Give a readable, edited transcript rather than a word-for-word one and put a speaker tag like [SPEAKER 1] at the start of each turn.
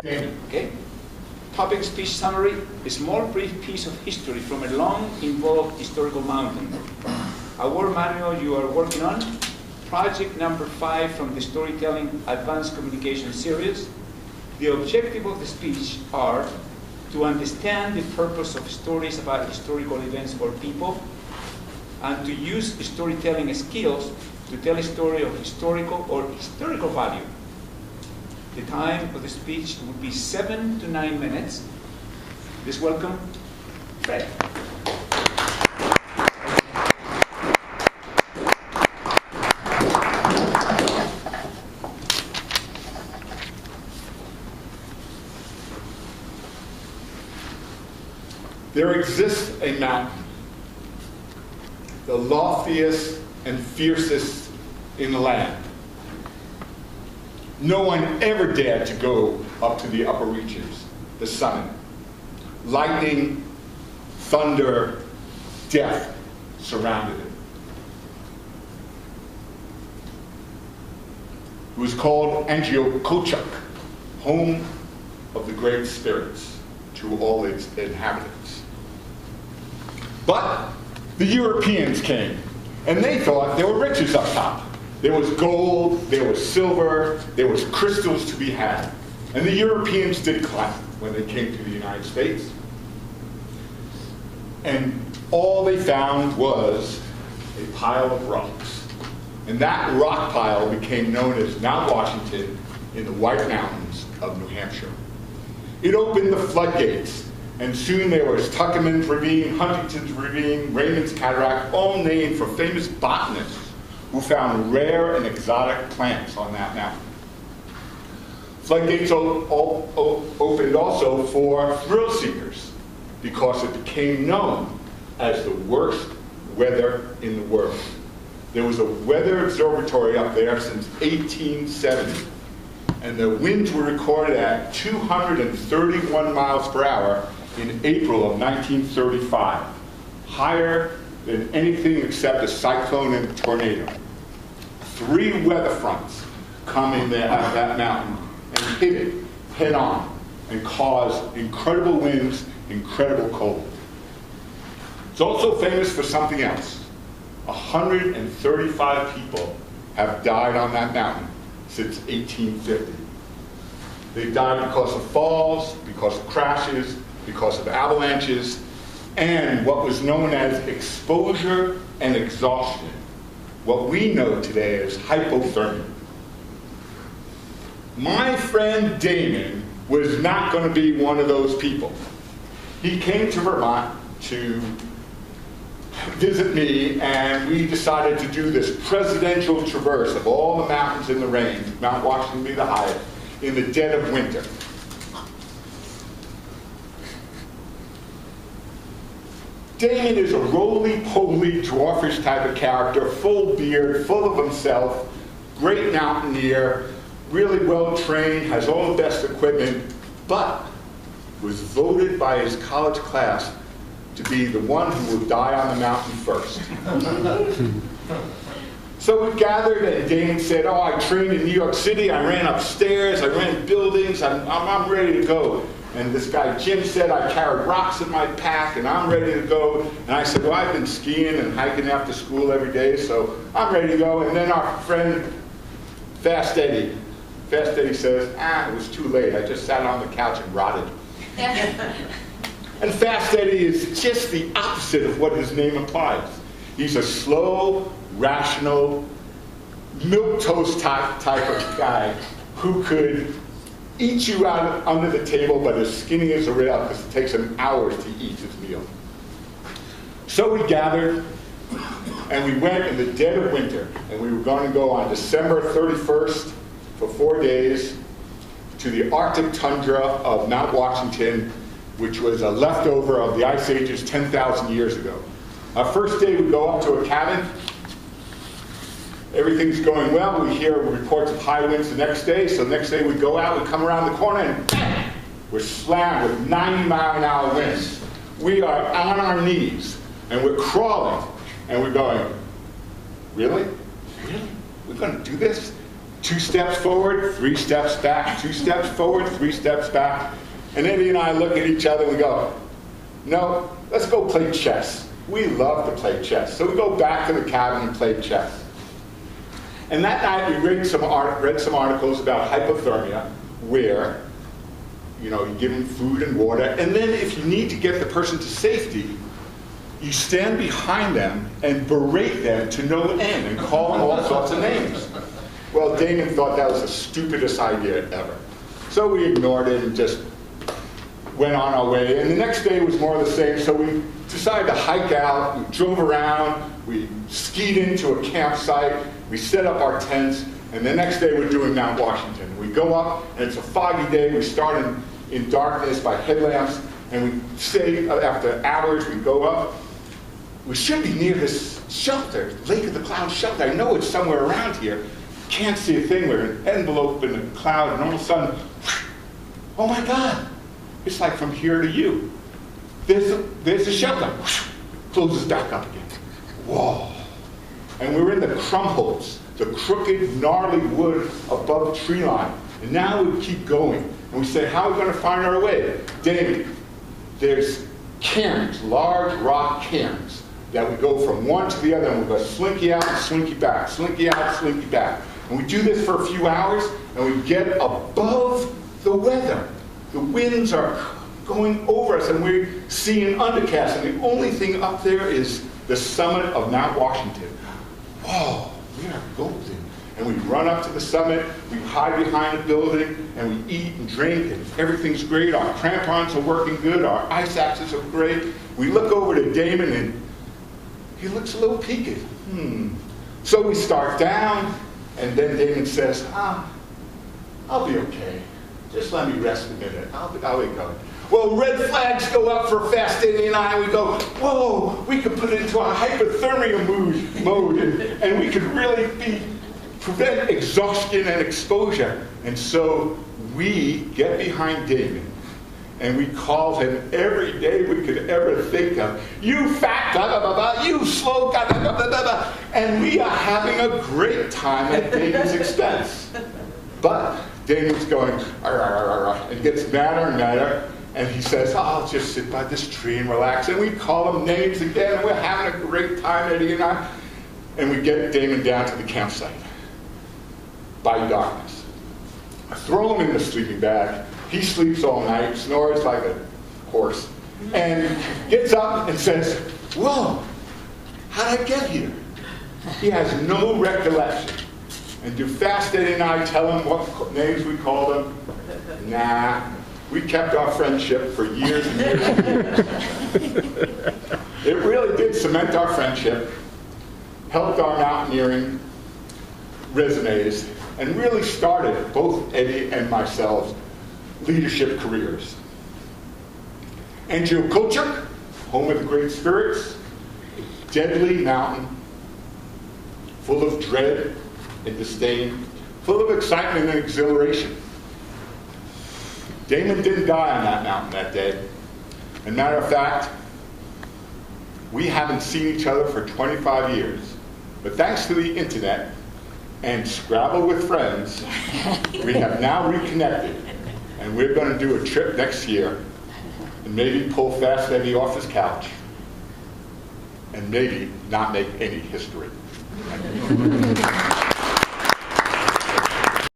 [SPEAKER 1] Okay. Topic speech summary, a small brief piece of history from a long involved historical mountain. Our manual you are working on, project number 5 from the Storytelling Advanced Communication series. The objective of the speech are to understand the purpose of stories about historical events or people, and to use storytelling skills to tell a story of historical value. The time of the speech would be 7 to 9 minutes. Please welcome Fred.
[SPEAKER 2] There exists a mountain, the loftiest and fiercest in the land. No one ever dared to go up to the upper reaches, the summit. Lightning, thunder, death surrounded it. It was called Angiokochuk, home of the great spirits, to all its inhabitants. But the Europeans came, and they thought there were riches up top. There was gold, there was silver, there was crystals to be had. And the Europeans did clap when they came to the United States. And all they found was a pile of rocks. And that rock pile became known as Mount Washington in the White Mountains of New Hampshire. It opened the floodgates, and soon there was Tuckerman's Ravine, Huntington's Ravine, Raymond's Cataract, all named for famous botanists who found rare and exotic plants on that mountain. Floodgates opened also for thrill seekers because it became known as the worst weather in the world. There was a weather observatory up there since 1870, and the winds were recorded at 231 miles per hour in April of 1935, higher than anything except a cyclone and a tornado. 3 weather fronts come in there out of that mountain and hit it head on and cause incredible winds, incredible cold. It's also famous for something else. 135 people have died on that mountain since 1850. They died because of falls, because of crashes, because of avalanches, and what was known as exposure and exhaustion. What we know today as hypothermia. My friend Damon was not going to be one of those people. He came to Vermont to visit me, and we decided to do this presidential traverse of all the mountains in the range, Mount Washington being the highest, in the dead of winter. Damon is a roly-poly, dwarfish type of character, full beard, full of himself, great mountaineer, really well-trained, has all the best equipment, but was voted by his college class to be the one who would die on the mountain first. So we gathered, and Damon said, oh, I trained in New York City, I ran upstairs, I ran buildings, I'm ready to go. And this guy Jim said, I carried rocks in my pack, and I'm ready to go. And I said, well, I've been skiing and hiking after school every day, so I'm ready to go. And then our friend Fast Eddie says, it was too late, I just sat on the couch and rotted. And Fast Eddie is just the opposite of what his name implies. He's a slow, rational, milquetoast type of guy who could eat you out under the table, but as skinny as a rail because it takes him hours to eat his meal. So we gathered, and we went in the dead of winter, and we were going to go on December 31st for 4 days to the Arctic tundra of Mount Washington, which was a leftover of the ice ages 10,000 years ago. Our first day we go up to a cabin. Everything's going well. We hear reports of high winds the next day. So the next day we go out, we come around the corner, and bang, we're slammed with 90-mile-an-hour winds. We are on our knees, and we're crawling, and we're going, really? Really? We're going to do this? 2 steps forward, 3 steps back, 2 steps forward, 3 steps back. And Eddie and I look at each other and we go, no, let's go play chess. We love to play chess. So we go back to the cabin and play chess. And that night we read some articles about hypothermia, where you give them food and water, and then if you need to get the person to safety, you stand behind them and berate them to no end and call them all sorts of names. Well, Damon thought that was the stupidest idea ever. So we ignored it and just went on our way. And the next day was more of the same, so we decided to hike out. We drove around, we skied into a campsite, we set up our tents, and the next day we're doing Mount Washington. We go up, and it's a foggy day. We start in darkness by headlamps, and we stay, after hours, we go up. We should be near this shelter, Lake of the Clouds shelter. I know it's somewhere around here. Can't see a thing. We're an envelope in a cloud, and all of a sudden, oh my God, it's like from here to you. There's the shelter. Closes back up again. Whoa. And we're in the crumholes, the crooked, gnarly wood above the tree line. And now we keep going. And we say, how are we going to find our way? David, there's cairns, large rock cairns, that we go from one to the other, and we go slinky out and slinky back, slinky out, slinky back. And we do this for a few hours, and we get above the weather. The winds are going over us, and we're seeing undercast, and the only thing up there is the summit of Mount Washington. Whoa, we are golden. And we run up to the summit, we hide behind a building, and we eat and drink, and everything's great. Our crampons are working good, our ice axes are great. We look over to Damon, and he looks a little peaked. So we start down, and then Damon says, I'll be okay. Just let me rest a minute. I'll be going. Well, red flags go up for Fast Eddie and I. We go, whoa, we could put it into a hypothermia mode, and we could really prevent exhaustion and exposure. And so we get behind Damon, and we call him every day we could ever think of. You fat, blah, blah, blah, blah, you slow, blah, blah, blah, blah, blah. And we are having a great time at Damon's expense. But Damon's going, arr, arr, arr, arr, and gets madder and madder. And he says, I'll just sit by this tree and relax. And we call him names again, and we're having a great time, Eddie and I. And we get Damon down to the campsite by darkness. I throw him in the sleeping bag. He sleeps all night, snores like a horse, and gets up and says, whoa, how'd I get here? He has no recollection. And do Fast Eddie and I tell him what names we called him? Nah. We kept our friendship for years and years and years. It really did cement our friendship, helped our mountaineering resumes, and really started both Eddie and myself leadership careers. Angiokulchuk, home of the great spirits, deadly mountain, full of dread and disdain, full of excitement and exhilaration. Damon didn't die on that mountain that day. And matter of fact, we haven't seen each other for 25 years. But thanks to the internet and Scrabble with friends, we have now reconnected. And we're going to do a trip next year and maybe pull Fast Eddie off his couch and maybe not make any history.